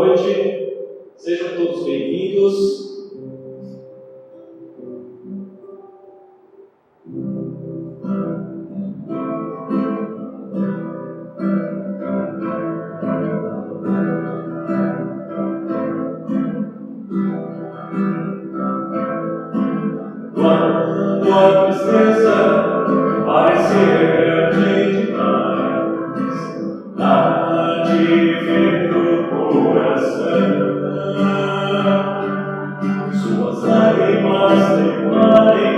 noite, sejam todos bem-vindos. Quando a tristeza parecer grande demais, nada de o coração, suas lágrimas demorem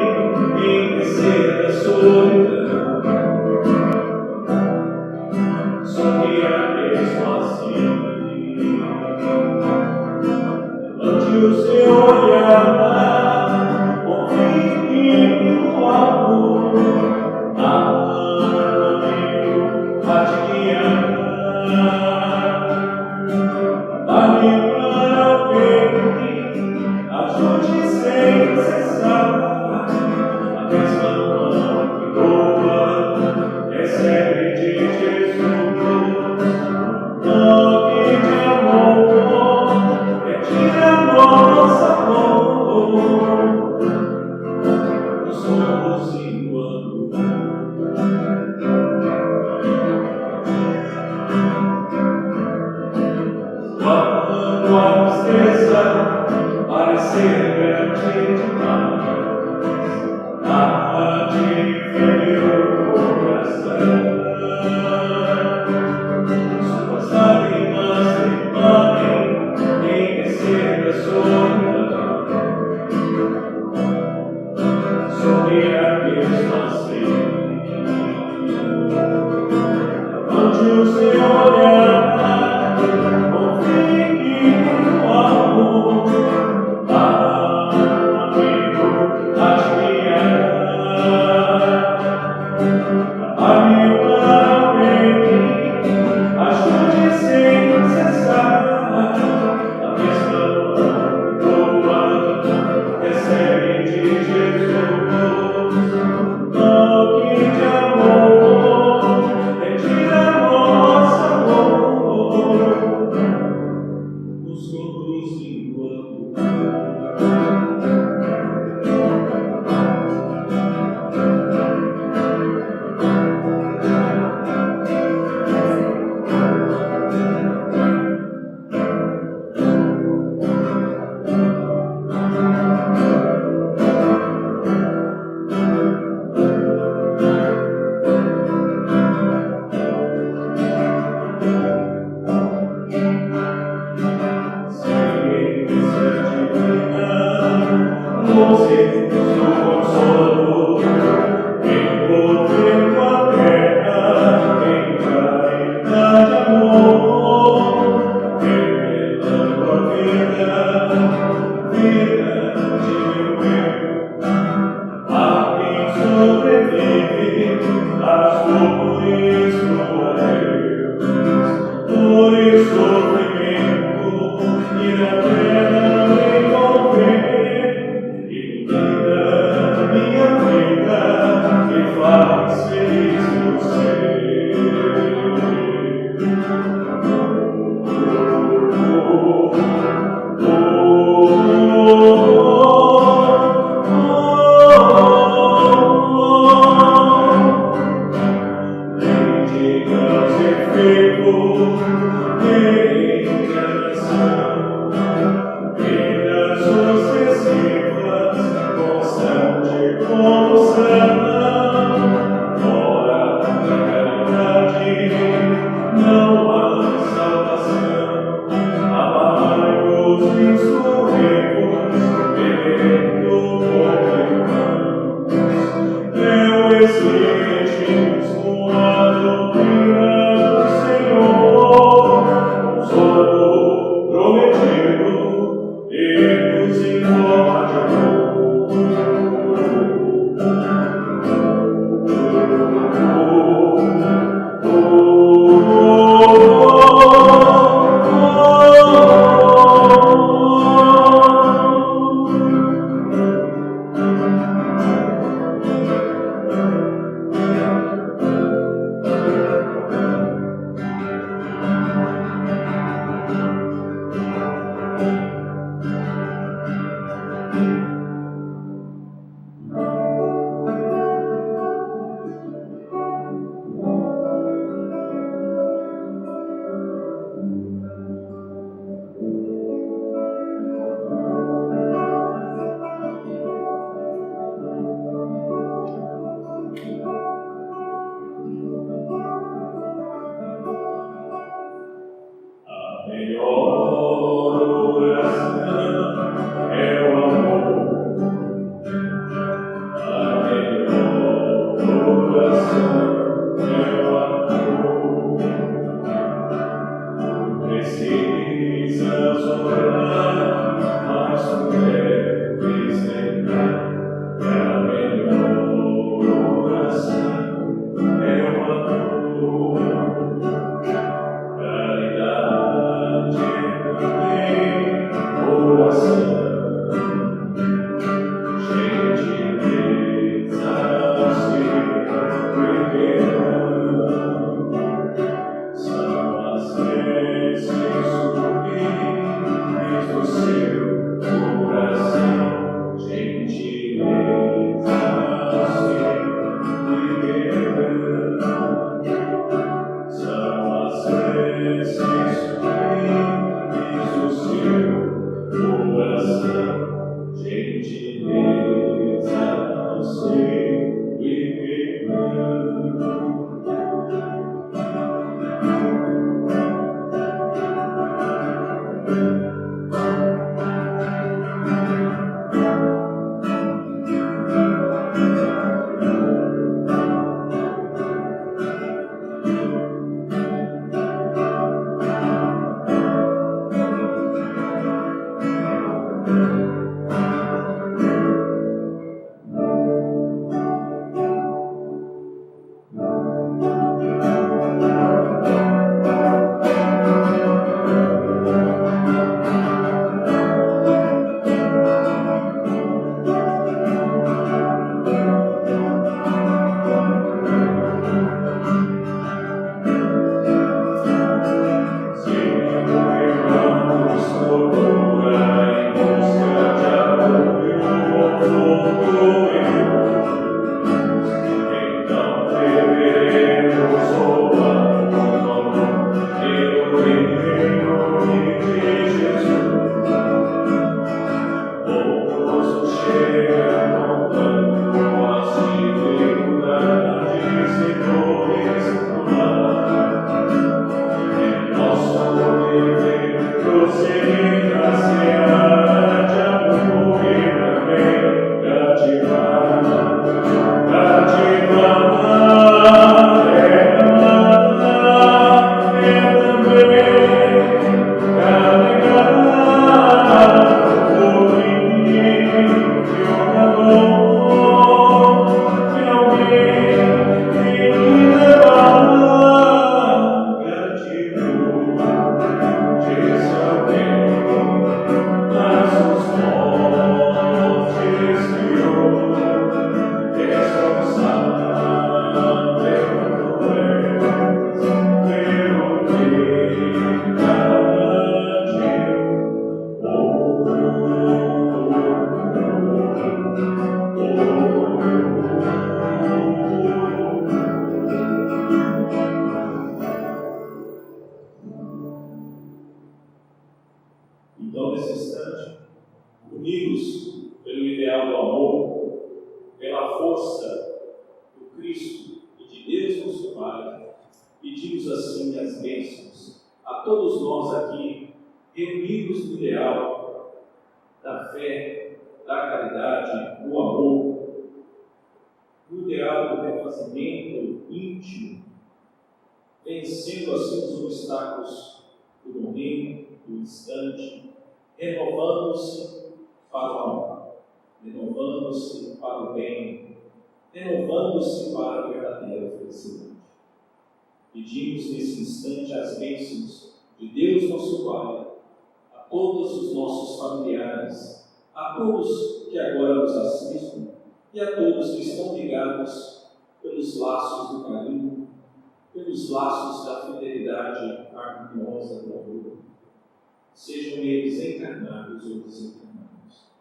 em descer a solidão, sorria mesmo assim. Levante o seu olhar, confie no amor, amigo, a te guiar. Dá-me para o bem, ajude sem cessar. A mesma mão que louva, recebe de Jesus. Toque de amor, retira nossa dor. Nós somos enquanto quando a tristeza parecer grande demais, nada de ferir o coração, suas lágrimas demorem em descer a solidão, sorria mesmo assim. Levante o seu olhar, e melhor oração é o amor. A melhor oração é o amor. Precisas orar, mas tu deves lembrar que a melhor oração é o amor. Caridade também, oração, gentileza, sempre perdão, são as vezes sublimes do seu coração, gentileza, sempre perdão, são as vezes sublimes do seu coração, gentileza, sempre perdão. Então, nesse instante, unidos pelo ideal do amor, pela força do Cristo e de Deus nosso Pai, pedimos assim as bênçãos a todos nós aqui, reunidos no ideal da fé, da caridade, do amor, no ideal do refazimento íntimo, vencendo assim os obstáculos do momento, do instante, renovando-se para o amor, renovando-se para o bem, renovando-se para a verdadeira felicidade. Pedimos nesse instante as bênçãos de Deus nosso Pai, a todos os nossos familiares, a todos que agora nos assistem e a todos que estão ligados pelos laços do carinho, pelos laços da fidelidade harmoniosa do amor, sejam eles encarnados ou desencarnados.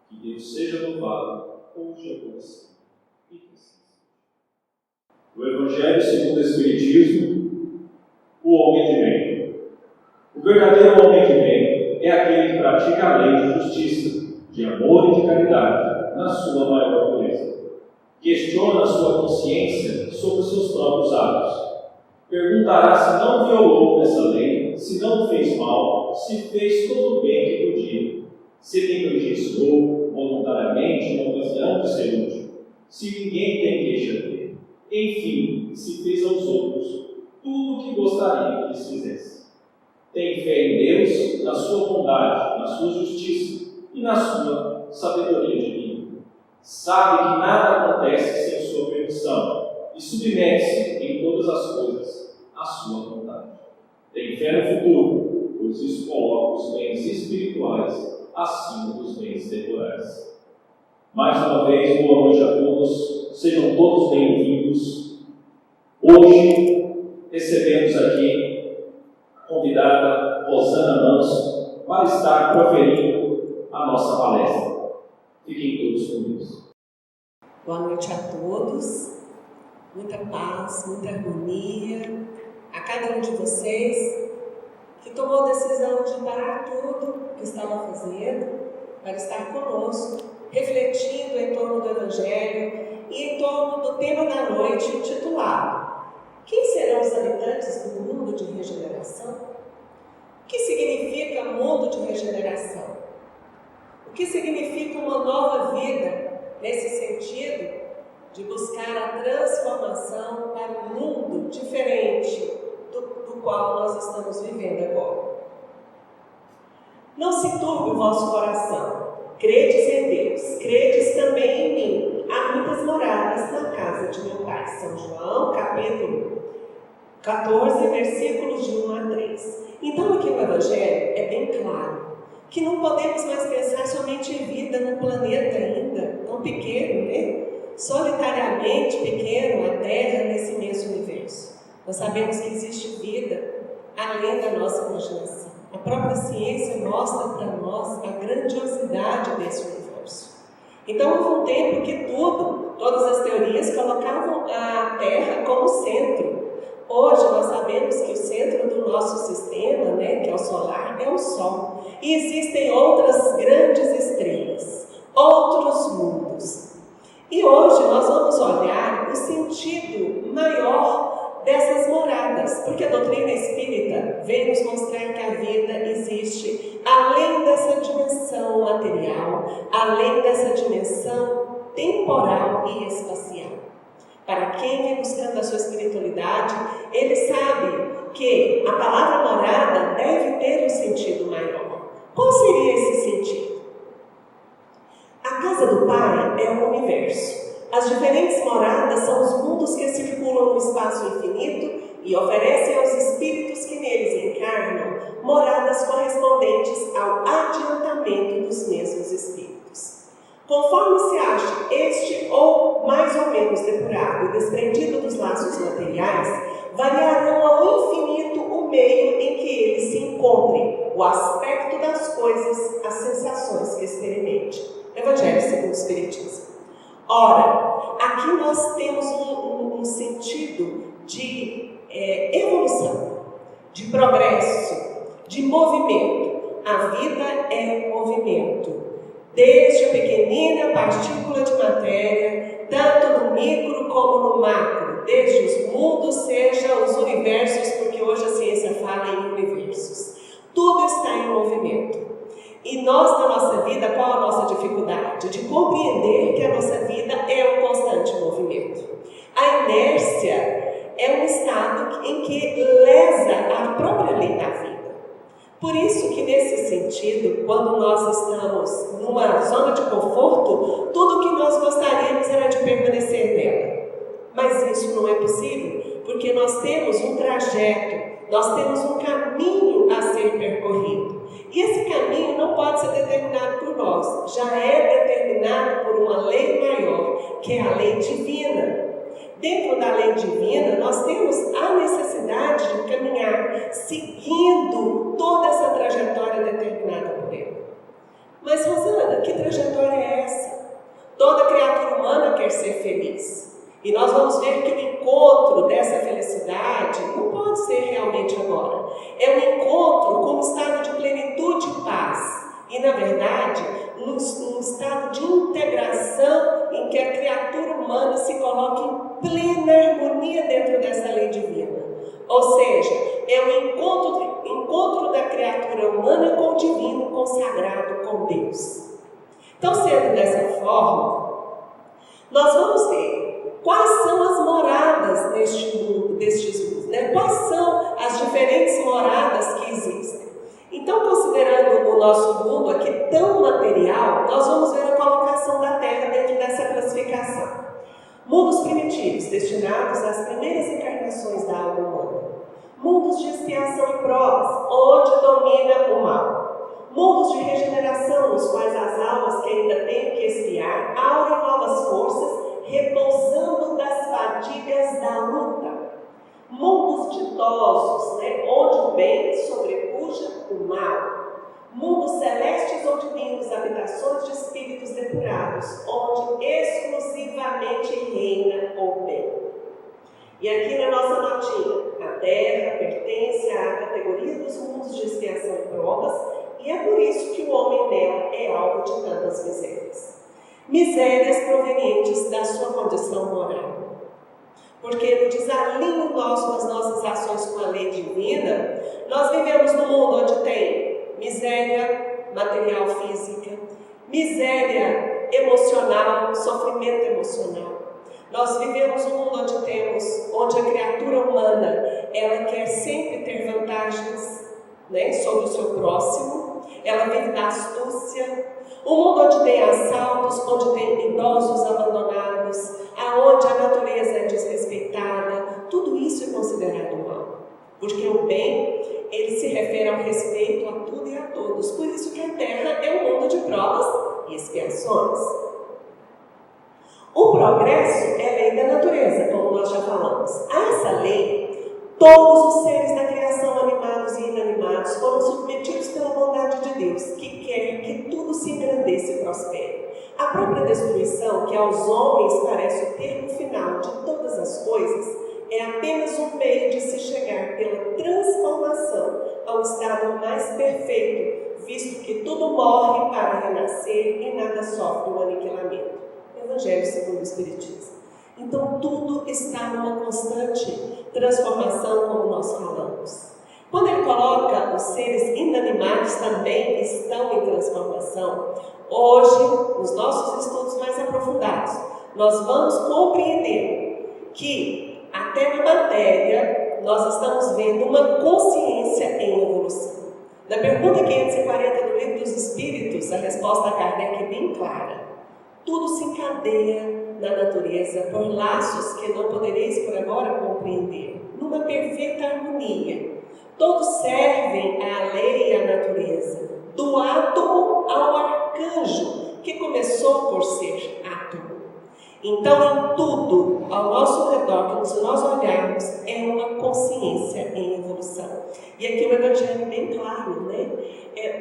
Que Deus seja louvado, hoje e sempre. O Evangelho segundo o Espiritismo, o homem de bem. O verdadeiro homem de bem é aquele que pratica a lei de justiça, de amor e de caridade, na sua maior pureza. Questiona a sua consciência sobre os seus próprios atos. perguntará se não violou essa lei, se não fez mal, se fez todo o bem que podia, se negligenciou voluntariamente na ocasião de ser útil, se ninguém tem queixa dele, enfim, se fez aos outros tudo o que gostaria que lhes fizesse. Tem fé em Deus, na sua bondade, na sua justiça e na sua sabedoria divina. Sabe que nada acontece sem sua permissão e submete-se em todas as coisas à sua vontade. Tem fé no futuro, pois isso coloca os bens espirituais acima dos bens temporais. Mais uma vez, boa noite a todos, sejam todos bem-vindos. Hoje recebemos aqui a convidada Rosana Manso para estar proferindo a nossa palestra. Fiquem todos com Deus. Boa noite a todos, muita paz, muita harmonia a cada um de vocês que tomou a decisão de parar tudo que estava fazendo para estar conosco, refletindo em torno do Evangelho e em torno do tema da noite intitulado: Quem serão os habitantes do mundo de regeneração? O que significa mundo de regeneração? O que significa uma nova vida nesse sentido de buscar a transformação para um mundo diferente do qual nós estamos vivendo agora? Não se turbe o vosso coração. Credes em Deus, credes também em mim. Há muitas moradas na casa de meu Pai. São João, capítulo 14, versículos de 1 a 3. Então aqui no Evangelho é bem claro que não podemos mais pensar somente em vida no planeta ainda, tão pequeno, né? Solitariamente pequeno, a Terra nesse imenso universo. Nós sabemos que existe vida além da nossa imaginação. A própria ciência mostra para nós a grandiosidade desse universo. Então houve um tempo que todas as teorias colocavam a Terra como centro. Hoje nós sabemos que o centro do nosso sistema, né, que é o solar, é o Sol. E existem outras grandes estrelas, outros mundos. E hoje nós vamos olhar o sentido maior dessas moradas, porque a doutrina espírita vem nos mostrar que a vida existe além dessa dimensão material, além dessa dimensão temporal e espacial. Para quem vem buscando a sua espiritualidade, ele sabe que a palavra morada deve ter um sentido maior. Qual seria esse sentido? A casa do Pai é o universo. As diferentes moradas são os mundos que circulam no espaço infinito e oferecem aos espíritos que neles encarnam moradas correspondentes ao adiantamento dos mesmos espíritos. Conforme se ache este ou mais ou menos depurado e desprendido dos laços materiais, variarão ao infinito o meio em que ele se encontre, o aspecto das coisas, as sensações que experimente. Evangelho segundo o Espiritismo. Ora, aqui nós temos um sentido de evolução, de progresso, de movimento. A vida é movimento. Desde a pequenina partícula de matéria, tanto no micro como no macro, desde os mundos, seja os universos, porque hoje a ciência fala em universos. Tudo está em movimento. E nós, na nossa vida, qual a nossa dificuldade? De compreender que a nossa vida é um constante movimento. A inércia é um estado em que lesa a própria lei da vida. Por isso que, nesse sentido, quando nós estamos numa zona de conforto, tudo que nós gostaríamos era de permanecer nela. Mas isso não é possível, porque nós temos um trajeto, nós temos um caminho a ser percorrido. E esse caminho não pode ser determinado por nós, já é determinado por uma lei maior, que é a lei divina. Dentro da lei divina, nós temos a necessidade de caminhar seguindo toda essa trajetória determinada por ele. Mas, Rosana, que trajetória é essa? Toda criatura humana quer ser feliz. E nós vamos ver que o encontro dessa felicidade não pode ser realmente agora. É um encontro com um estado de plenitude e paz. E, na verdade, um estado de integração em que a criatura humana se coloca em plena harmonia dentro dessa lei divina. Ou seja, é o encontro da criatura humana com o divino consagrado com Deus. Então, sendo dessa forma, nós vamos ver quais são as moradas destes mundos, né? Quais são as diferentes moradas que existem. Então, considerando o nosso mundo aqui tão material, nós vamos ver a colocação da Terra dentro dessa classificação. Mundos primitivos, destinados às primeiras encarnações da alma humana. Mundos de expiação e provas, onde domina o mal. Mundos de regeneração, nos quais as almas que ainda têm que expiar aurem novas forças, repousando das fadigas da luta. Mundos ditosos, né, onde o bem sobrepuja o mal. Mundos celestes ou divinos, habitações de espíritos depurados, onde exclusivamente reina o bem. E aqui na nossa notinha, a Terra pertence à categoria dos mundos de expiação e provas, e é por isso que o homem nela é alvo de tantas misérias. Misérias provenientes da sua condição moral. Porque no desalinho nosso das nossas ações com a lei divina, nós vivemos num mundo onde tem miséria material física, miséria emocional, sofrimento emocional. Nós vivemos num mundo onde a criatura humana, ela quer sempre ter vantagens, né, sobre o seu próximo, ela vive da astúcia. Um mundo onde tem assaltos, onde tem idosos abandonados, aonde a natureza é desrespeitada, tudo isso é considerado mal. Porque o bem, ele se refere ao respeito a tudo e a todos. Por isso que a Terra é um mundo de provas e expiações. O progresso é a lei da natureza, como nós já falamos. A essa lei, todos os seres da criação, animados e inanimados, foram submetidos pela bondade de Deus, que quer que tudo se engrandeça e prospere. A própria destruição, que aos homens parece o termo final de todas as coisas, é apenas um meio de se chegar pela transformação ao estado mais perfeito, visto que tudo morre para renascer e nada sofre o aniquilamento. Evangelho segundo o Espiritismo. Então tudo está numa constante transformação, como nós falamos. Quando ele coloca os seres inanimados também estão em transformação, hoje, nos nossos estudos mais aprofundados, nós vamos compreender que até na matéria nós estamos vendo uma consciência em evolução. Na pergunta 540 do Livro dos Espíritos, a resposta a Kardec é bem clara. Tudo se encadeia na natureza por laços que não podereis por agora compreender, numa perfeita harmonia. Todos servem à lei e à natureza, do átomo ao arcanjo, que começou por ser átomo. Então, em tudo ao nosso redor, que se nós olharmos, é uma consciência em evolução. E aqui o Evangelho é bem claro, né?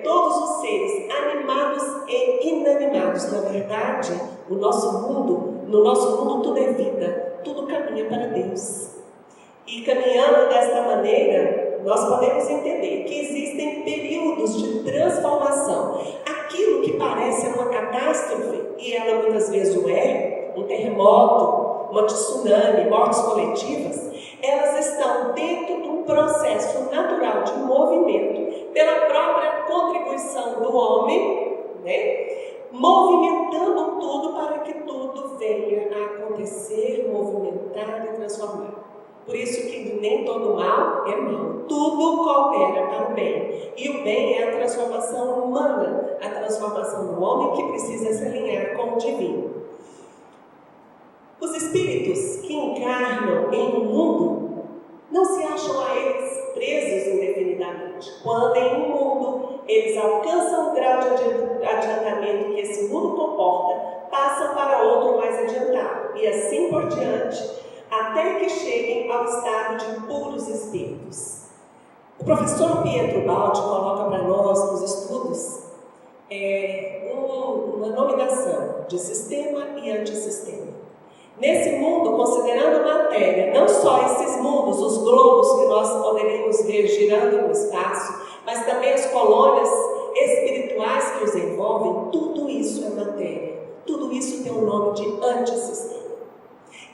Todos os seres, animados e inanimados, na verdade, no nosso mundo tudo é vida, tudo caminha para Deus. E caminhando desta maneira, nós podemos entender que existem períodos de transformação. Aquilo que parece uma catástrofe, e ela muitas vezes o é, um terremoto, uma tsunami, mortes coletivas, elas estão dentro de um processo natural de movimento, pela própria contribuição do homem, né? Movimentando tudo para que tudo venha a acontecer, movimentar e transformar. Por isso que nem todo mal é mal, tudo coopera para o bem. E o bem é a transformação humana, a transformação do homem que precisa se alinhar com o divino. Os espíritos que encarnam em um mundo não se acham a eles presos indefinidamente. Quando em um mundo eles alcançam o grau de adiantamento que esse mundo comporta, passam para outro mais adiantado, e assim por diante, até que cheguem ao estado de puros espíritos. O professor Pietro Baldi coloca para nós nos estudos uma nominação de sistema e antissistema. Nesse mundo, considerando a matéria, não só esses mundos, os globos que nós poderíamos ver girando no espaço, mas também as colônias espirituais que os envolvem, tudo isso é matéria. Tudo isso tem o nome de antissistema.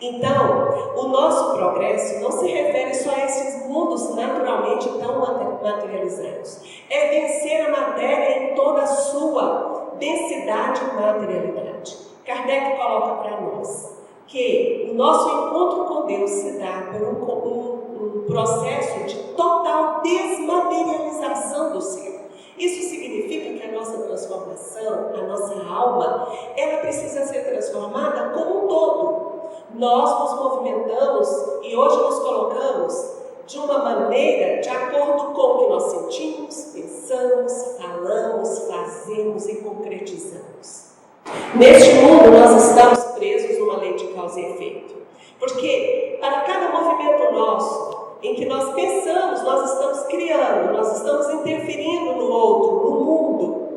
Então, o nosso progresso não se refere só a esses mundos naturalmente tão materializados. É vencer a matéria em toda a sua densidade e materialidade. Kardec coloca para nós que o nosso encontro com Deus se dá por um processo de total desmaterialização do ser. Isso significa que a nossa transformação, a nossa alma, ela precisa ser transformada como um todo. Nós nos movimentamos e hoje nos colocamos de uma maneira de acordo com o que nós sentimos, pensamos, falamos, fazemos e concretizamos. Neste mundo nós estamos presos numa lei de causa e efeito. Porque para cada movimento nosso, em que nós pensamos, nós estamos criando, nós estamos interferindo no outro, no mundo.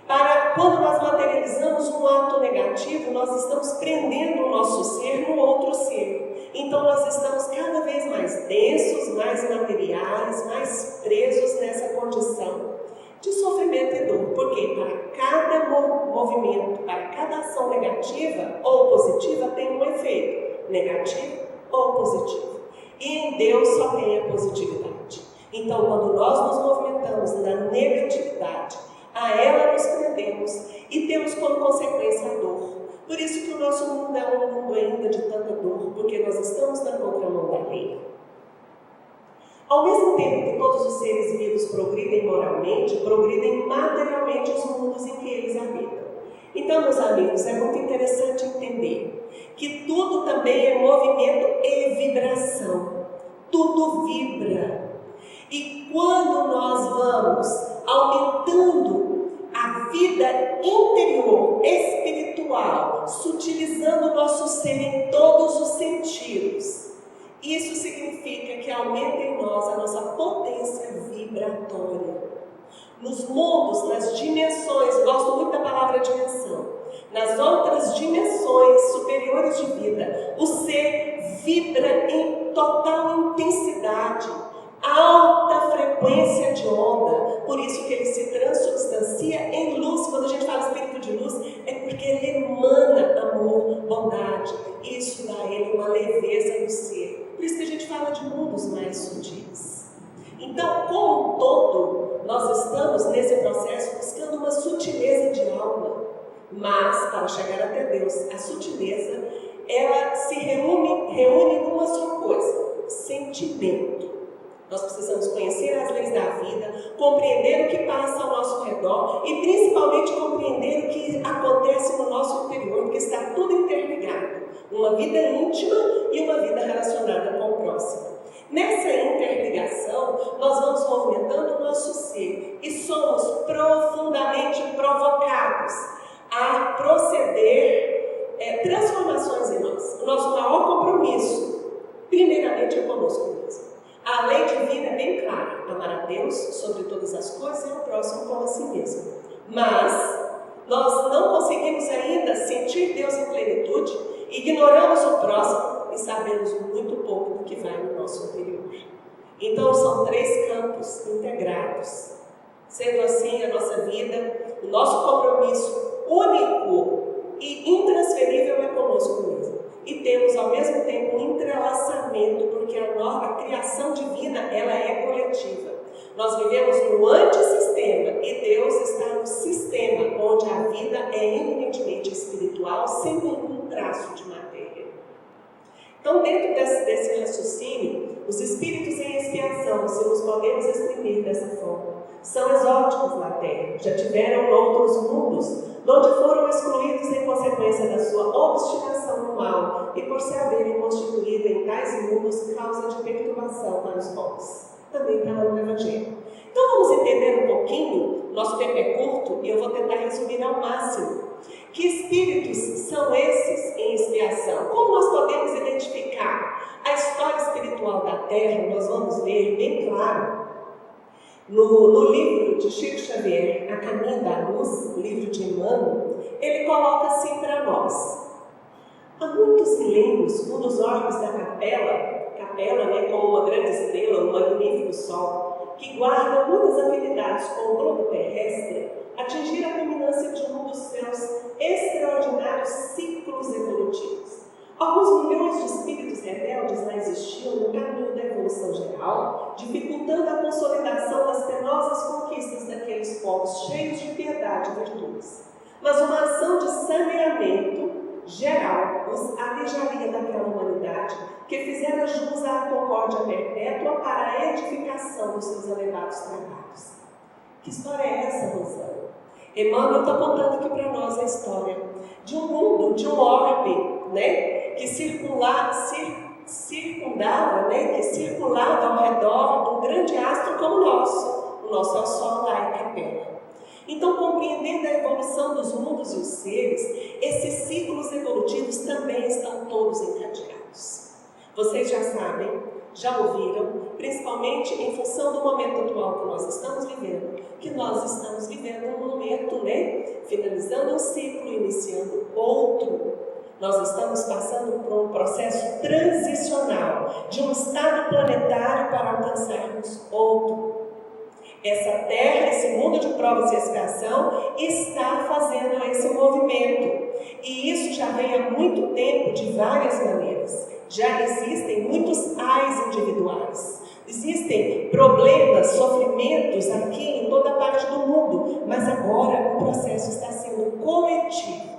Para quando nós materializamos um ato negativo, nós estamos prendendo o nosso ser no outro ser. Então nós estamos cada vez mais densos, mais materiais, mais presos nessa condição de sofrimento e dor. Porque para cada movimento, para cada ação negativa ou positiva tem um efeito negativo ou positivo. E em Deus só tem a positividade. Então, quando nós nos movimentamos na negatividade, a ela nos prendemos e temos como consequência a dor. Por isso que o nosso mundo é um mundo ainda de tanta dor, porque nós estamos na contramão da lei. Ao mesmo tempo que todos os seres vivos progridem moralmente, progridem materialmente os mundos em que eles habitam. Então, meus amigos, é muito interessante entender que tudo também é movimento e vibração. Tudo vibra. E quando nós vamos aumentando a vida interior, espiritual, sutilizando o nosso ser em todos os sentidos, isso significa que aumenta em nós a nossa potência vibratória. Nos mundos, nas dimensões, gosto muito da palavra dimensão, nas outras dimensões superiores de vida, o ser vibra em total intensidade, alta frequência de onda, por isso que ele se transubstancia em luz. Quando a gente fala espírito de luz, é porque ele emana amor, bondade, isso dá a ele uma leveza no ser. Por isso que a gente fala de mundos mais sutis. Então, como um todo, nós estamos nesse processo buscando uma sutileza de alma. Mas, para chegar até Deus, a sutileza, ela se reúne numa só coisa: sentimento. Nós precisamos conhecer as leis da vida, compreender o que passa ao nosso redor e principalmente compreender o que acontece no nosso interior, porque está tudo interligado. Uma vida íntima e uma vida relacionada com o próximo. Nessa interligação, nós vamos movimentando o nosso ser e somos profundamente provocados a proceder transformações em nós. O nosso maior compromisso, primeiramente, é conosco mesmo. A lei divina é bem clara: amar a Deus sobre todas as coisas e ao próximo como a si mesmo. Mas nós não conseguimos ainda sentir Deus em plenitude, ignoramos o próximo e sabemos muito pouco do que vai no nosso interior. Então são 3 campos integrados. Sendo assim, a nossa vida, o nosso compromisso único e intransferível é conosco mesmo. E temos ao mesmo tempo um entrelaçamento, porque a criação divina, ela é coletiva. Nós vivemos no antissistema e Deus está no sistema, onde a vida é eminentemente espiritual, sem nenhum traço de matéria. Então, dentro desse raciocínio, os espíritos em expiação, se nos podemos exprimir dessa forma, são exóticos na Terra, já tiveram outros mundos, onde foram excluídos em consequência da sua obstinação no mal e por se haverem constituído em tais mundos causa de perturbação para os bons. Também está no Evangelho. Então vamos entender um pouquinho, nosso tempo é curto e eu vou tentar resumir ao máximo. Que espíritos são esses em expiação? Como nós podemos identificar a história espiritual da Terra? Nós vamos ver bem claro no livro de Chico Xavier, A Caminho da Luz, livro de Emmanuel, ele coloca assim para nós: há muitos milênios, um dos orbes da capela, como uma grande estrela, um magnífico sol, que guarda muitas afinidades com o globo terrestre, atingir a culminância de um dos céus extraordinários ciclos evolutivos. Alguns milhões de qualidade de virtudes. Mas uma ação de saneamento geral os alijaria daquela humanidade que fizera jus à concórdia perpétua para a edificação dos seus elevados trabalhos. Que história é essa, Rosana? Emmanuel está contando aqui para nós a história de um mundo, de um orbe, né, que circulava, que circulava ao redor de um grande astro como o nosso. O nosso é o Sol lá em Capela. Então, compreendendo a evolução dos mundos e os seres, esses ciclos evolutivos também estão todos encadeados. Vocês já sabem, já ouviram, principalmente em função do momento atual que nós estamos vivendo, um momento, finalizando um ciclo, iniciando outro. Nós estamos passando por um processo transicional, de um estado planetário para alcançarmos outro. Essa Terra, esse mundo de provas e expiação, está fazendo esse movimento. E isso já vem há muito tempo, de várias maneiras. Já existem muitos ais individuais. Existem problemas, sofrimentos aqui em toda parte do mundo. Mas agora o processo está sendo coletivo.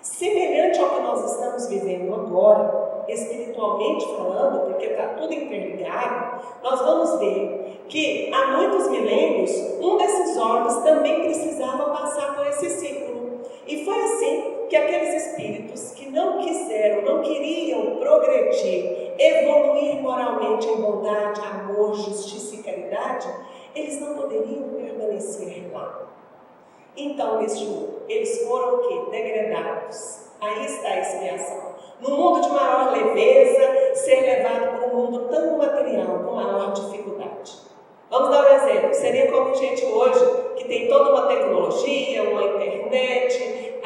Semelhante ao que nós estamos vivendo agora, espiritualmente falando, porque está tudo interligado, nós vamos ver que há muitos milênios, um desses órgãos também precisava passar por esse ciclo. E foi assim que aqueles espíritos que não queriam progredir, evoluir moralmente em bondade, amor, justiça e caridade, eles não poderiam permanecer lá. Então, neste mundo, eles foram o quê? Degradados. Aí está a expiação. No mundo de maior leveza, ser levado para um mundo tão material, com maior dificuldade. Vamos dar um exemplo. Seria como gente hoje, que tem toda uma tecnologia, uma internet,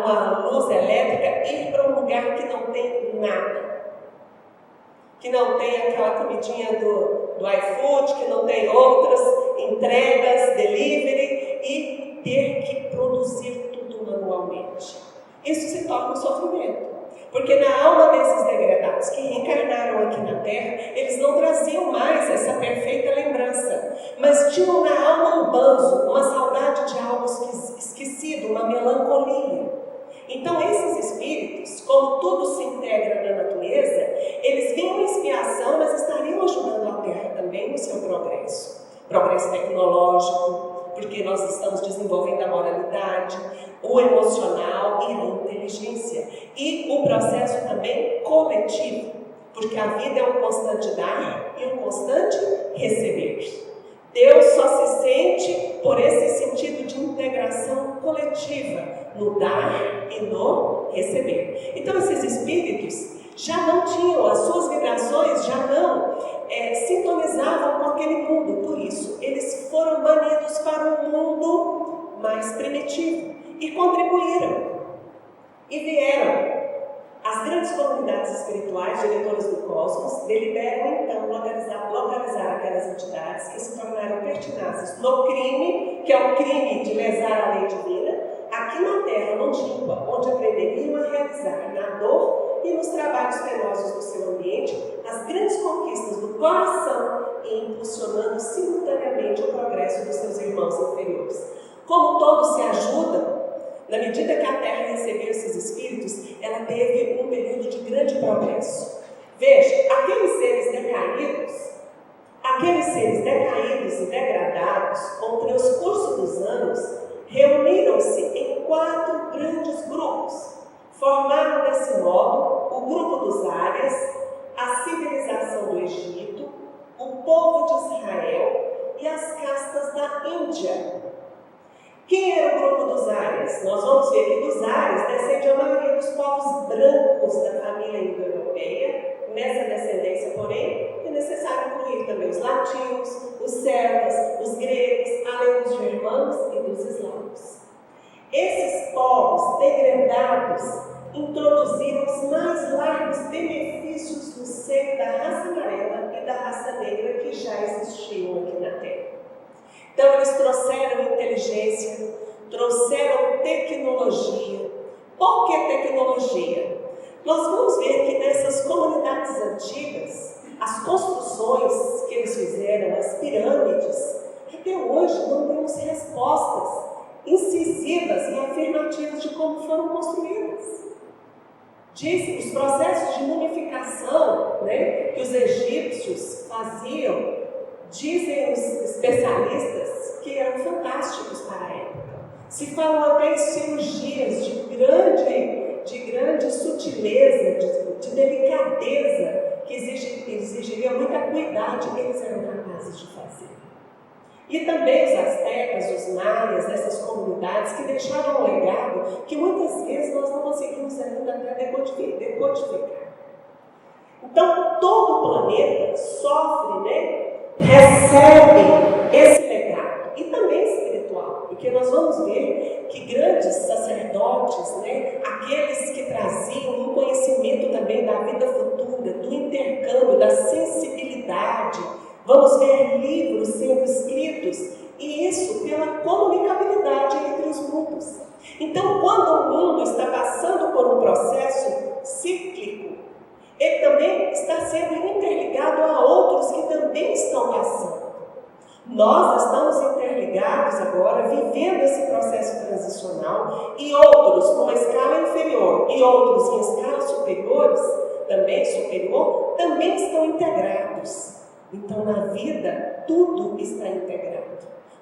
uma luz elétrica, ir para um lugar que não tem nada. Que não tem aquela comidinha do iFood, que não tem outras entregas, delivery, e ter que produzir tudo manualmente. Isso se torna um sofrimento. Porque na alma desses degradados que reencarnaram aqui na Terra, eles não traziam mais essa perfeita lembrança, mas tinham na alma um banzo, uma saudade de algo esquecido, uma melancolia. Então esses espíritos, como tudo se integra na natureza, eles vinham em expiação, mas estariam ajudando a Terra também no seu progresso. Progresso tecnológico, porque nós estamos desenvolvendo a moralidade, o emocional e a inteligência. E o processo também coletivo, porque a vida é um constante dar e um constante receber. Deus só se sente por esse sentido de integração coletiva, no dar e no receber. Então esses espíritos já não tinham, as suas vibrações já não sintonizavam com aquele mundo. Por isso, eles foram banidos para um mundo mais primitivo e contribuíram. E vieram. As grandes comunidades espirituais, diretoras do cosmos, deliberam então localizar aquelas entidades que se tornaram pertinazes no crime, que é o crime de lesar a lei divina, aqui na Terra longínqua, onde aprenderiam a realizar na dor e nos trabalhos penosos do seu ambiente as grandes conquistas do coração e impulsionando simultaneamente o progresso dos seus irmãos inferiores. Como todos se ajudam, na medida que a Terra recebeu esses espíritos, ela teve um período de grande progresso. Veja, aqueles seres decaídos e degradados, com o transcurso dos anos, reuniram-se em 4 grandes grupos. Formaram desse modo o grupo dos Árias, a civilização do Egito, o povo de Israel e as castas da Índia. Quem era o grupo dos Árias? Nós vamos ver que dos Árias descende a maioria dos povos brancos da família indo-europeia. Nessa descendência, porém, é necessário incluir também os latinos, os celtas, os gregos, além dos germanos e dos eslavos. Esses povos degradados introduziram os mais largos benefícios no seio da raça amarela e da raça negra que já existiam aqui na Terra. Então eles trouxeram inteligência, trouxeram tecnologia. Por que tecnologia? Nós vamos ver que nessas comunidades antigas, as construções que eles fizeram, as pirâmides, até hoje não temos respostas incisivas descritivas de como foram construídas. Diz os processos de mumificação, né, que os egípcios faziam, dizem os especialistas que eram fantásticos para a época. Se falam até em cirurgias de grande sutileza, de delicadeza, que exigiria muita cuidado que eles eram capazes de fazer. E também os astecas, os maias, essas comunidades que deixaram um legado que muitas vezes nós não conseguimos ainda até decodificar. Então, todo o planeta sofre, né, recebe esse legado, e também espiritual, porque nós vamos ver que grandes sacerdotes, né, aqueles que traziam um conhecimento também da vida futura, do intercâmbio, da sensibilidade, vamos ver livros sendo escritos, e isso pela comunicabilidade entre os mundos. Então, quando o mundo está passando por um processo cíclico, ele também está sendo interligado a outros que também estão passando. Nós estamos interligados agora, vivendo esse processo transicional, e outros numa escala inferior e outros em escalas superiores, também estão integrados. Então, na vida, tudo está integrado.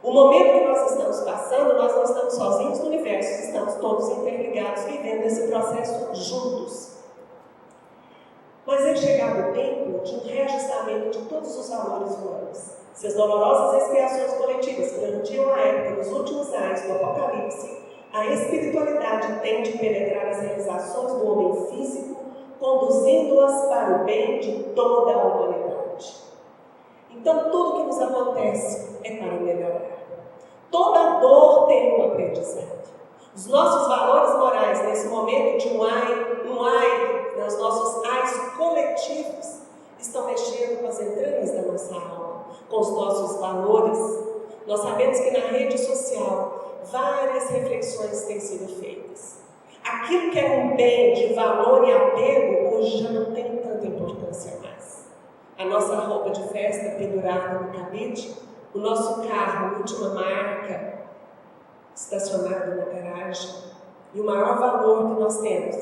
O momento que nós estamos passando, nós não estamos sozinhos no universo, estamos todos interligados, vivendo esse processo juntos. Mas é chegado o tempo de um reajustamento de todos os valores humanos. Se as dolorosas expiações coletivas garantiam a época nos últimos anos do Apocalipse, a espiritualidade tende a penetrar as realizações do homem físico, conduzindo-as para o bem de toda a humanidade. Então, tudo que nos acontece é para melhorar. Toda dor tem um aprendizado. Os nossos valores morais, nesse momento de um ai, os nossos ais coletivos, estão mexendo com as entranhas da nossa alma, com os nossos valores. Nós sabemos que na rede social, várias reflexões têm sido feitas. Aquilo que era um bem de valor e apego, hoje já não tem tanta importância mais. A nossa roupa de festa pendurada no cabide, o nosso carro, última marca, estacionado na garagem. E o maior valor que nós temos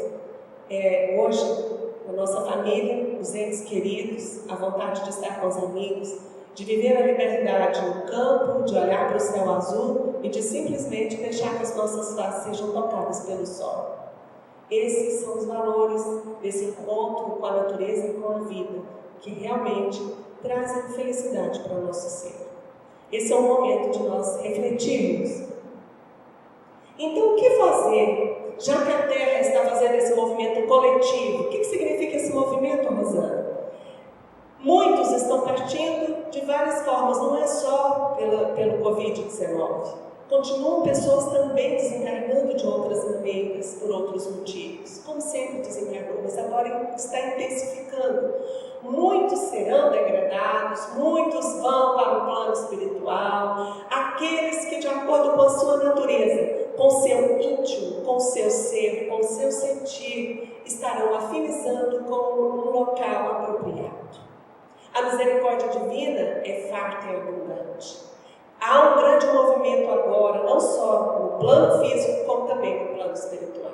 é hoje a nossa família, os entes queridos, a vontade de estar com os amigos, de viver a liberdade no campo, de olhar para o céu azul e de simplesmente deixar que as nossas faces sejam tocadas pelo sol. Esses são os valores desse encontro com a natureza e com a vida, que realmente trazem felicidade para o nosso ser. Esse é o momento de nós refletirmos. Então, o que fazer, já que a Terra está fazendo esse movimento coletivo? O que significa esse movimento, Rosana? Muitos estão partindo de várias formas, não é só pelo Covid-19. Continuam pessoas também desencarnando de outras maneiras, por outros motivos, como sempre desencarnou, mas agora está intensificando. Muitos serão degradados, muitos vão para o plano espiritual, aqueles que, de acordo com a sua natureza, com seu íntimo, com seu ser, com seu sentir, estarão afinizando com um local apropriado. A misericórdia divina é farta e abundante. Há um grande movimento agora, não só no plano físico, como também no plano espiritual.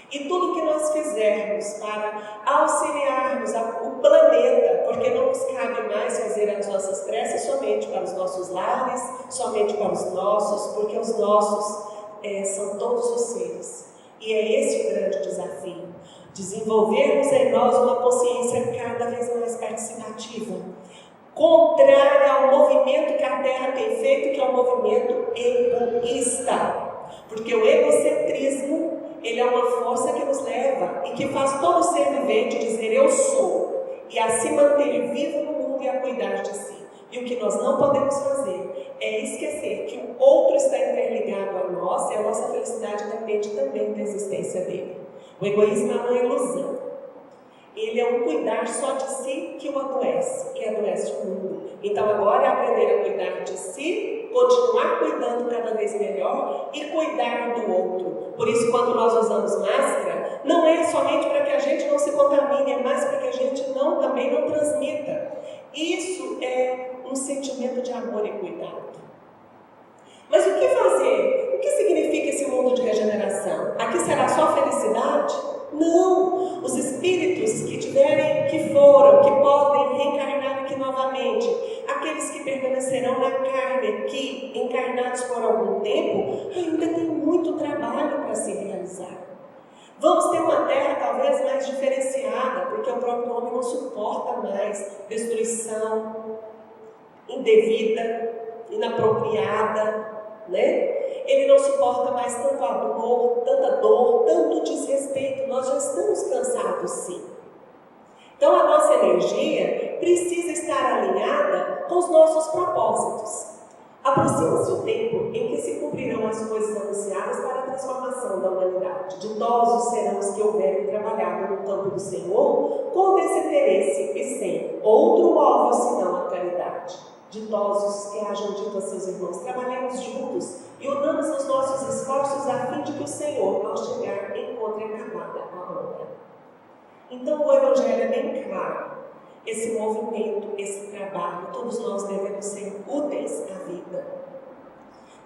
E tudo que nós fizermos para auxiliarmos o planeta, porque não nos cabe mais fazer as nossas preces somente para os nossos lares, somente para os nossos, porque os nossos são todos os seres. E é esse o grande desafio, desenvolvermos em nós uma consciência cada vez mais participativa, contrária ao movimento que a Terra tem feito, que é um movimento egoísta. Porque o egocentrismo, ele é uma força que nos leva e que faz todo ser vivente dizer eu sou, e a se manter vivo no mundo e a cuidar de si. E o que nós não podemos fazer é esquecer que o outro está interligado a nós e a nossa felicidade depende também da existência dele. O egoísmo é uma ilusão. Ele é um cuidar só de si que o adoece, que adoece o mundo. Então agora é aprender a cuidar de si, continuar cuidando cada vez melhor e cuidar do outro. Por isso, quando nós usamos máscara, não é somente para que a gente não se contamine, é mais para que a gente também não transmita. Isso é um sentimento de amor e cuidado. Mas o que fazer? O que significa esse mundo de regeneração? definitivamente. Aqueles que permanecerão na carne aqui, encarnados por algum tempo, ainda tem muito trabalho para se realizar. Vamos ter uma terra talvez mais diferenciada, porque o próprio homem não suporta mais destruição indevida, inapropriada, né? Ele não suporta mais tanta dor, tanto desrespeito. Nós já estamos cansados, sim. Então a nossa energia precisa estar alinhada com os nossos propósitos. Aproxima-se o tempo em que se cumprirão as coisas anunciadas para a transformação da humanidade. Ditosos serão os que houverem trabalhado no campo do Senhor com desinteresse e sem outro móvel senão a caridade. Ditosos que hajam dito a seus irmãos: trabalhemos juntos e unamos os nossos esforços a fim de que o Senhor, ao chegar, encontre acabada a obra. Então o Evangelho é bem claro. Esse movimento, esse trabalho, todos nós devemos ser úteis à vida.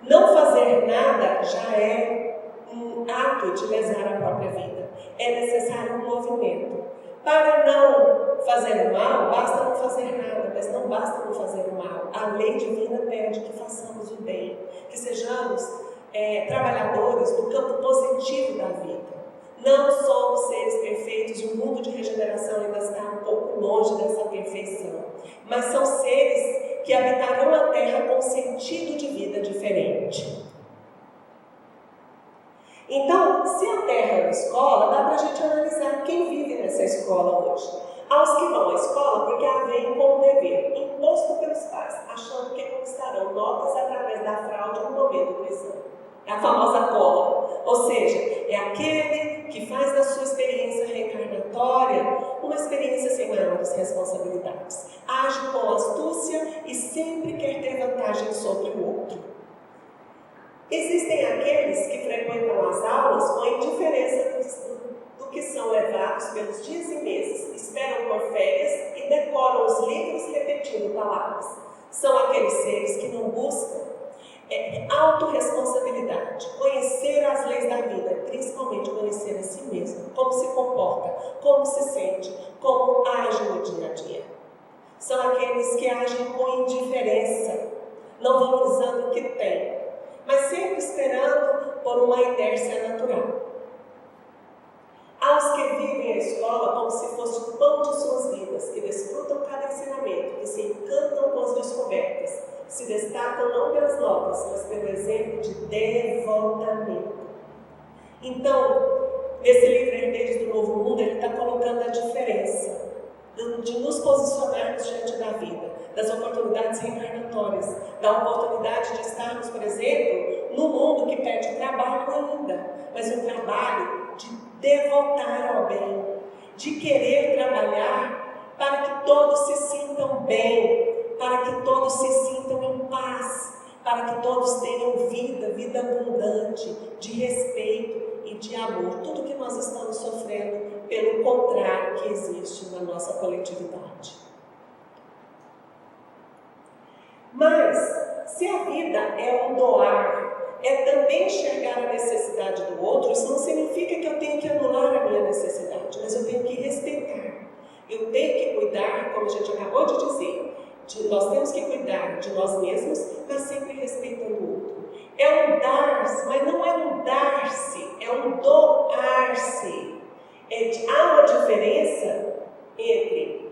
Não fazer nada já é um ato de lesar a própria vida. É necessário um movimento. Para não fazer o mal, basta não fazer nada, mas não basta não fazer o mal. A lei divina pede que façamos o bem, que sejamos trabalhadores do campo positivo da vida. Não somos seres perfeitos, o mundo de regeneração ainda está um pouco longe dessa perfeição. Mas são seres que habitarão a Terra com um sentido de vida diferente. Então, se a Terra é uma escola, dá para a gente analisar quem vive nessa escola hoje. Há os que vão à escola porque a veem como um dever, imposto pelos pais, achando que conquistarão notas através da fraude no momento do exame. É a famosa cola. Ou seja, é aquele que faz da sua experiência reencarnatória uma experiência sem maiores responsabilidades. Age com astúcia e sempre quer ter vantagem sobre o outro. Existem aqueles que frequentam as aulas com indiferença do que são levados pelos dias e meses, esperam por férias e decoram os livros repetindo palavras. São aqueles seres que não buscam autorresponsabilidade, conhecer as leis da vida, principalmente conhecer a si mesmo, como se comporta, como se sente, como age no dia a dia. São aqueles que agem com indiferença, não valorizando o que têm, mas sempre esperando por uma inércia natural. Há os que vivem a escola como se fosse o pão de suas vidas, que desfrutam cada ensinamento, que se encantam com as descobertas, se destacam não pelas notas, mas pelo exemplo de devotamento. Então, nesse livro Herdeiros do Novo Mundo, ele está colocando a diferença de nos posicionarmos diante da vida, das oportunidades reencarnatórias, da oportunidade de estarmos, por exemplo, no mundo que pede trabalho ainda, mas um trabalho de devotar ao bem, de querer trabalhar para que todos se sintam bem, para que todos se sintam em paz, para que todos tenham vida abundante, de respeito e de amor. Tudo que nós estamos sofrendo, pelo contrário, que existe na nossa coletividade. Mas, se a vida é um doar, é também enxergar a necessidade do outro, isso não significa que eu tenho que anular a minha necessidade, mas eu tenho que respeitar. Eu tenho que cuidar, como a gente acabou de dizer, nós temos que cuidar de nós mesmos, mas sempre respeitando o outro. É um dar-se, mas não é um dar-se, é um doar-se. Há uma diferença entre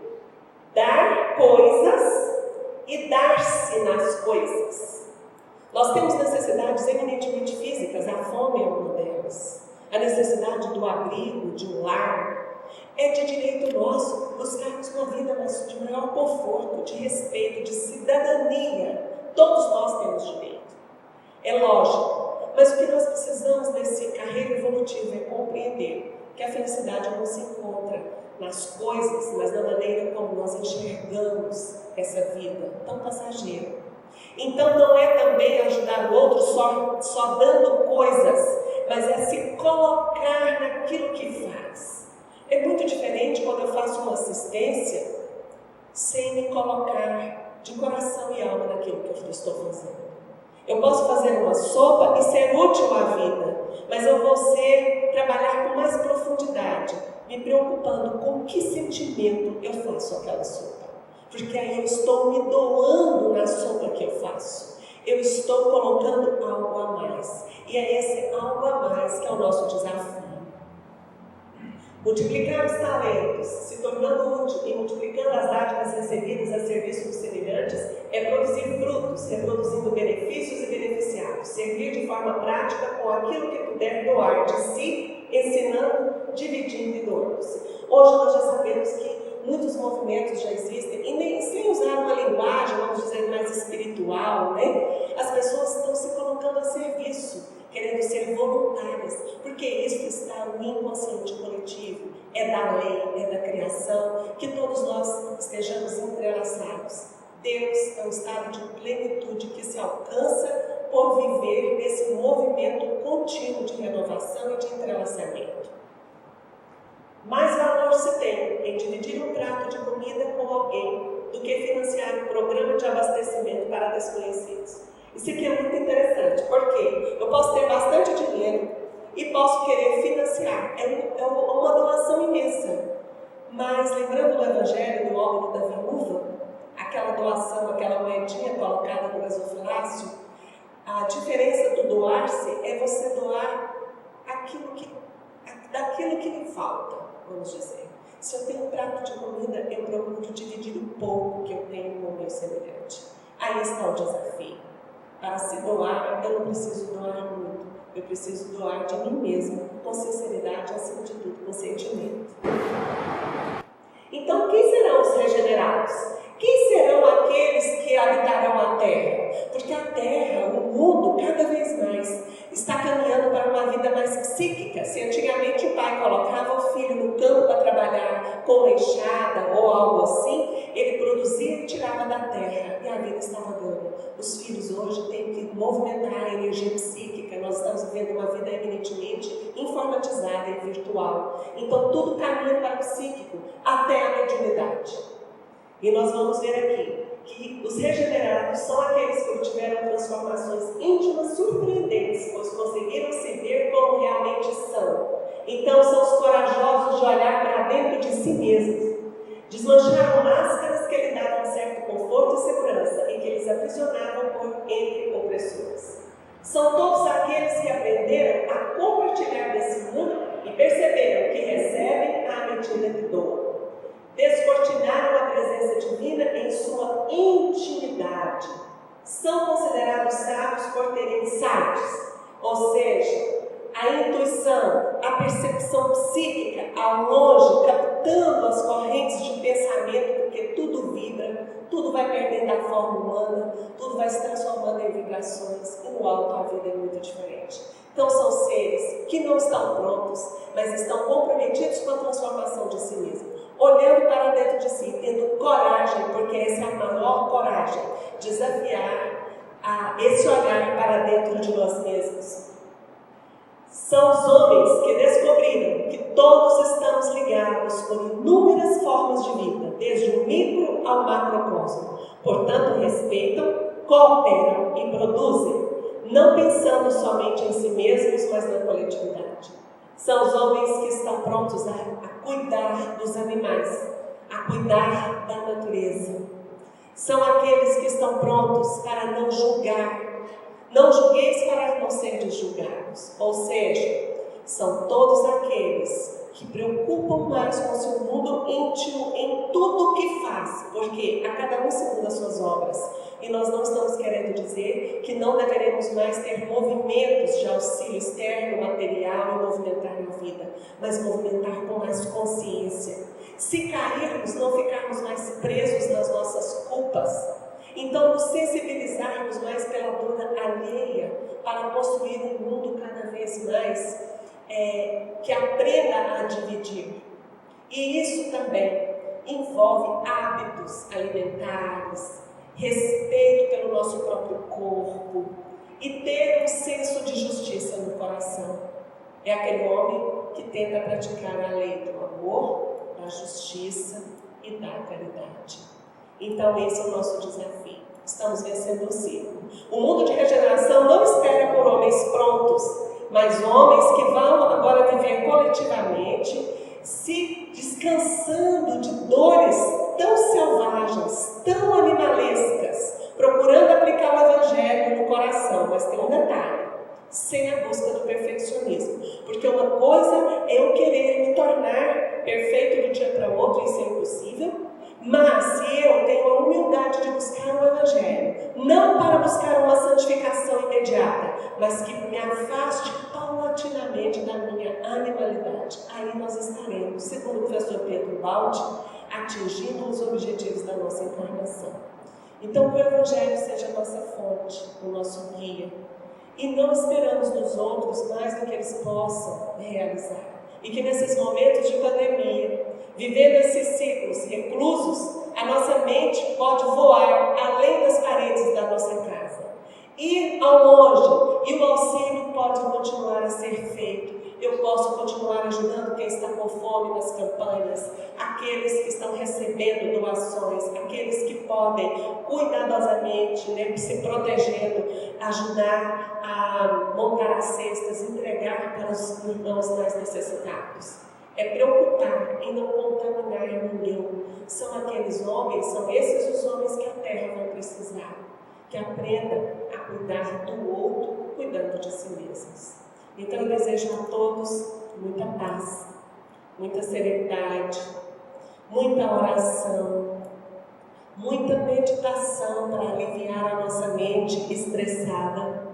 dar coisas e dar-se nas coisas. Nós temos necessidades eminentemente físicas, a fome é uma delas. A necessidade do abrigo, de um lar. É de direito nosso buscarmos uma vida de maior conforto, de respeito, de cidadania. Todos nós temos direito. É lógico. Mas o que nós precisamos nesse carreira evolutivo é compreender que a felicidade não se encontra nas coisas, mas na maneira como nós enxergamos essa vida tão passageira. Então não é também ajudar o outro só dando coisas, mas é se colocar naquilo que faz. É muito diferente quando eu faço uma assistência sem me colocar de coração e alma naquilo que eu estou fazendo. Eu posso fazer uma sopa e ser útil à vida, mas eu vou trabalhar com mais profundidade, me preocupando com que sentimento eu faço aquela sopa. porque aí eu estou me doando na soma que eu faço. Eu estou colocando algo a mais. E é esse algo a mais que é o nosso desafio. Multiplicar os talentos, se tornando útil e multiplicando as dádivas recebidas a serviço dos semelhantes, é produzir frutos, reproduzindo benefícios e beneficiados, servir de forma prática com aquilo que puder doar de si, ensinando, dividindo e doando-se. Hoje nós já sabemos que muitos movimentos já existem, e nem sem usar uma linguagem, vamos dizer, mais espiritual, né? As pessoas estão se colocando a serviço, querendo ser voluntárias, porque isso está no inconsciente coletivo, é da lei, é da criação, que todos nós estejamos entrelaçados. Deus é um estado de plenitude que se alcança por viver nesse movimento contínuo de renovação e de entrelaçamento. Mais valor se tem em dividir um prato de comida com alguém do que financiar um programa de abastecimento para desconhecidos. Isso aqui é muito interessante, porque eu posso ter bastante dinheiro e posso querer financiar. É uma doação imensa. Mas lembrando do Evangelho, do óbolo da viúva, aquela doação, aquela moedinha colocada no gasofilácio, a diferença do doar-se é você doar daquilo que lhe falta, vamos dizer. Se eu tenho um prato de comida, eu procuro dividir o pouco que eu tenho com o meu semelhante. Aí está o desafio. Para se doar, eu não preciso doar muito. Eu preciso doar de mim mesmo, com sinceridade, acima de tudo, com sentimento. Então, quem serão os regenerados? Quem serão aqueles que habitarão a terra? Porque a terra, o mundo, cada vez mais está caminhando para uma vida mais psíquica. Se antigamente o pai colocava o filho no campo para trabalhar com uma enxada ou algo assim, ele produzia e tirava da terra e a vida estava dando. Os filhos hoje têm que movimentar a energia psíquica. Nós estamos vivendo uma vida eminentemente informatizada e virtual. Então tudo caminha para o psíquico, até a mediunidade. E nós vamos ver aqui que os regenerados são aqueles que obtiveram transformações íntimas surpreendentes, pois conseguiram se ver como realmente são. Então são os corajosos de olhar para dentro de si mesmos. Desmancharam máscaras que lhe davam certo conforto e segurança e que eles aprisionavam entre opressores. São todos aqueles que aprenderam a compartilhar desse mundo e perceberam que recebem à medida que doam. Descortinaram a presença divina em sua intimidade. São considerados sábios por terem insights, ou seja, a intuição, a percepção psíquica ao longe, captando as correntes de pensamento, porque tudo vibra, tudo vai perdendo a forma humana, tudo vai se transformando em vibrações, e no alto a vida é muito diferente. Então são seres que não estão prontos, mas estão comprometidos com a transformação de si mesmos. Olhando para dentro de si, tendo coragem, porque essa é a maior coragem, desafiar esse olhar para dentro de nós mesmos. São os homens que descobriram que todos estamos ligados por inúmeras formas de vida, desde o micro ao macrocosmo. Portanto, respeitam, cooperam e produzem, não pensando somente em si mesmos, mas na coletividade. São os homens que estão prontos a cuidar dos animais, a cuidar da natureza. São aqueles que estão prontos para não julgar. Não julgueis para não serdes julgados. Ou seja, são todos aqueles que preocupam mais com o seu mundo íntimo em tudo o que faz, porque a cada um segundo as suas obras. E nós não estamos querendo dizer que não deveremos mais ter movimentos de auxílio externo, material e movimentar na vida, mas movimentar com mais consciência. Se cairmos, não ficarmos mais presos nas nossas culpas. Então, nos sensibilizarmos mais pela dor alheia para construir um mundo cada vez mais que aprenda a dividir. E isso também envolve hábitos alimentares, respeito pelo nosso próprio corpo e ter um senso de justiça no coração. É aquele homem que tenta praticar a lei do amor, da justiça e da caridade. Então esse é o nosso desafio. Estamos vencendo o ciclo. O mundo de regeneração não espera por homens prontos, mas homens que vão agora viver coletivamente se descansando de dores tão selvagens, tão animalescas, procurando aplicar o Evangelho no coração. Mas tem um detalhe: sem a busca do perfeccionismo. Porque uma coisa é eu querer me tornar perfeito de um dia para o outro, isso é impossível. Mas se eu tenho a humildade de buscar o Evangelho, não para buscar uma santificação imediata, mas que me afaste paulatinamente da minha animalidade, aí nós estaremos, segundo o professor Pedro Baldi, atingindo os objetivos da nossa encarnação. Então, que o Evangelho seja a nossa fonte, o nosso guia, e não esperamos dos outros mais do que eles possam realizar. E que nesses momentos de pandemia, vivendo esses ciclos reclusos, a nossa mente pode voar além das paredes da nossa casa, ir ao longe, e o auxílio pode continuar a ser feito. Eu posso continuar ajudando quem está com fome nas campanhas, aqueles que estão recebendo doações, aqueles que podem cuidadosamente, se protegendo, ajudar a montar as cestas, entregar para os irmãos mais necessitados. É preocupar em não contaminar ninguém. São aqueles homens, são esses os homens que a terra vai precisar, que aprendam a cuidar do outro, cuidando de si mesmos. Então eu desejo a todos muita paz, muita serenidade, muita oração, muita meditação para aliviar a nossa mente estressada,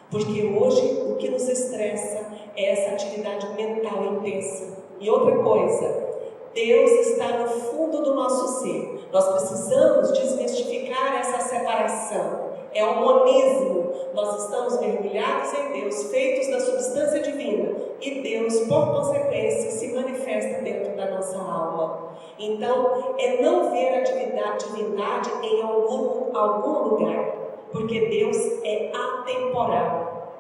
porque hoje o que nos estressa é essa atividade mental intensa. E outra coisa, Deus está no fundo do nosso ser. Nós precisamos desmistificar essa separação. É o monismo. Nós estamos mergulhados em Deus, feitos da substância divina. E Deus, por consequência, se manifesta dentro da nossa alma. Então, é não ver a divindade em algum lugar. Porque Deus é atemporal.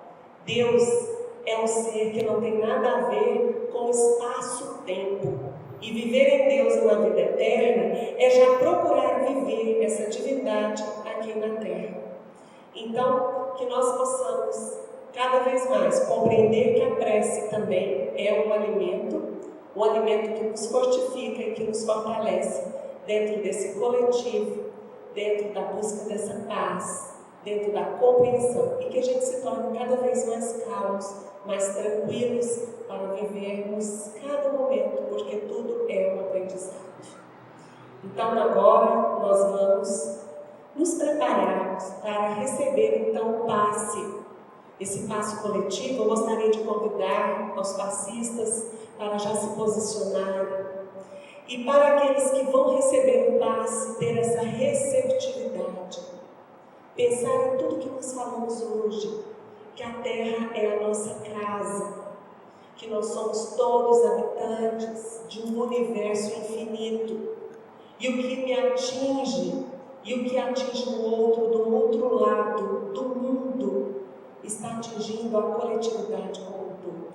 Deus é um ser que não tem nada a ver com espaço-tempo. E viver em Deus uma vida eterna é já procurar viver essa divindade aqui na terra. Então, que nós possamos cada vez mais compreender que a prece também é um alimento que nos fortifica e que nos fortalece dentro desse coletivo, dentro da busca dessa paz, dentro da compreensão, e que a gente se torne cada vez mais calmos, mais tranquilos para vivermos cada momento, porque tudo é um aprendizado. Então agora nós vamos nos prepararmos para receber então o passe, esse passe coletivo. Eu gostaria de convidar os passistas para já se posicionarem, e para aqueles que vão receber o passe, ter essa receptividade, pensar em tudo que nós falamos hoje, que a terra é a nossa casa, que nós somos todos habitantes de um universo infinito, e o que me atinge e o que atinge o outro do outro lado do mundo está atingindo a coletividade como um todo.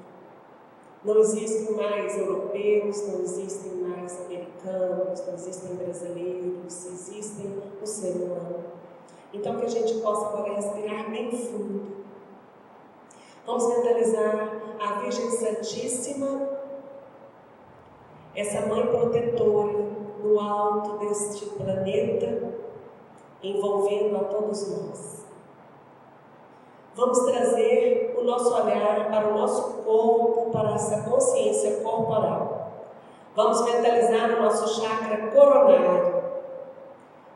Não existem mais europeus, não existem mais americanos, não existem brasileiros, existem o ser humano. Então que a gente possa agora respirar bem fundo. Vamos mentalizar a Virgem Santíssima, essa Mãe protetora no alto deste planeta, envolvendo a todos nós. Vamos trazer o nosso olhar para o nosso corpo, para essa consciência corporal. Vamos mentalizar o nosso chakra coronário.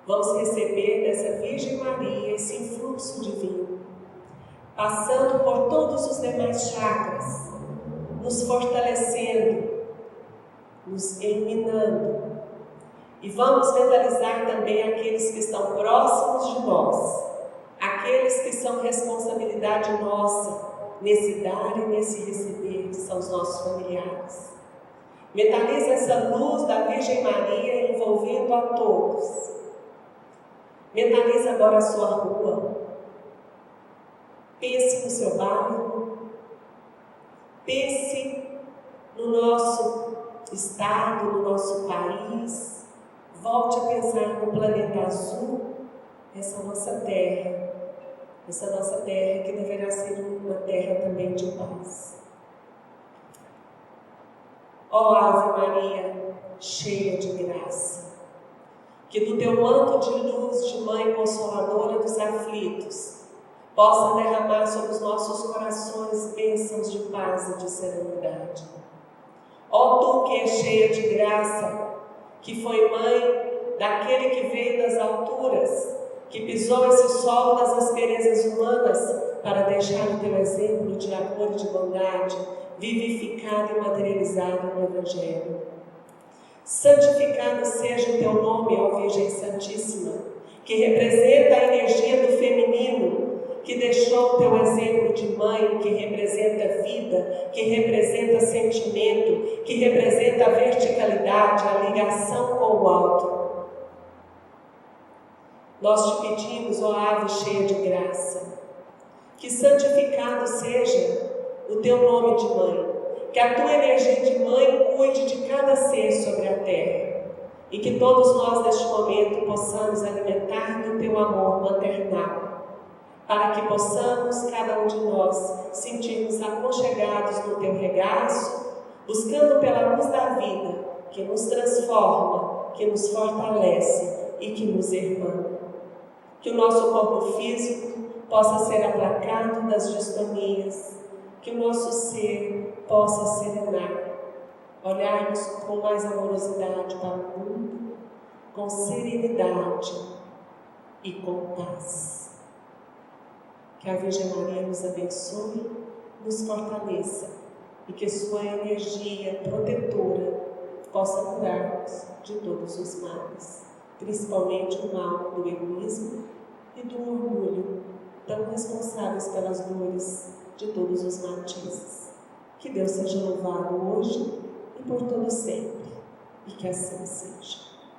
Vamos receber dessa Virgem Maria esse influxo divino, passando por todos os demais chakras, nos fortalecendo, nos iluminando. E vamos mentalizar também aqueles que estão próximos de nós, aqueles que são responsabilidade nossa nesse dar e nesse receber, que são os nossos familiares. Mentalize essa luz da Virgem Maria envolvendo a todos. Mentalize agora a sua rua. Pense no seu bairro. Pense no nosso estado, no nosso país. Volte a pensar no planeta azul, essa nossa terra que deverá ser uma terra também de paz. Ó Ave Maria, cheia de graça, que do teu manto de luz de Mãe Consoladora dos aflitos, possa derramar sobre os nossos corações bênçãos de paz e de serenidade. Ó Tu que és cheia de graça, que foi mãe daquele que veio das alturas, que pisou esse solo das asperezas humanas para deixar o teu exemplo de amor e de bondade vivificado e materializado no Evangelho. Santificado seja o teu nome, ó Virgem Santíssima, que representa a energia do feminino, que deixou o teu exemplo de mãe, que representa vida, que representa sentimento, que representa a verticalidade, a ligação com o alto. Nós te pedimos, ó Ave cheia de graça, que santificado seja o teu nome de mãe, que a tua energia de mãe cuide de cada ser sobre a terra, e que todos nós neste momento possamos alimentar do teu amor maternal, para que possamos, cada um de nós, sentirmos aconchegados no teu regaço, buscando pela luz da vida, que nos transforma, que nos fortalece e que nos irmana. Que o nosso corpo físico possa ser aplacado das distonias, que o nosso ser possa serenar, olharmos com mais amorosidade para o mundo, com serenidade e com paz. Que a Virgem Maria nos abençoe, nos fortaleça e que sua energia protetora possa curar-nos de todos os males, principalmente o mal do egoísmo e do orgulho, tão responsáveis pelas dores de todos os matizes. Que Deus seja louvado hoje e por todo sempre, e que assim seja.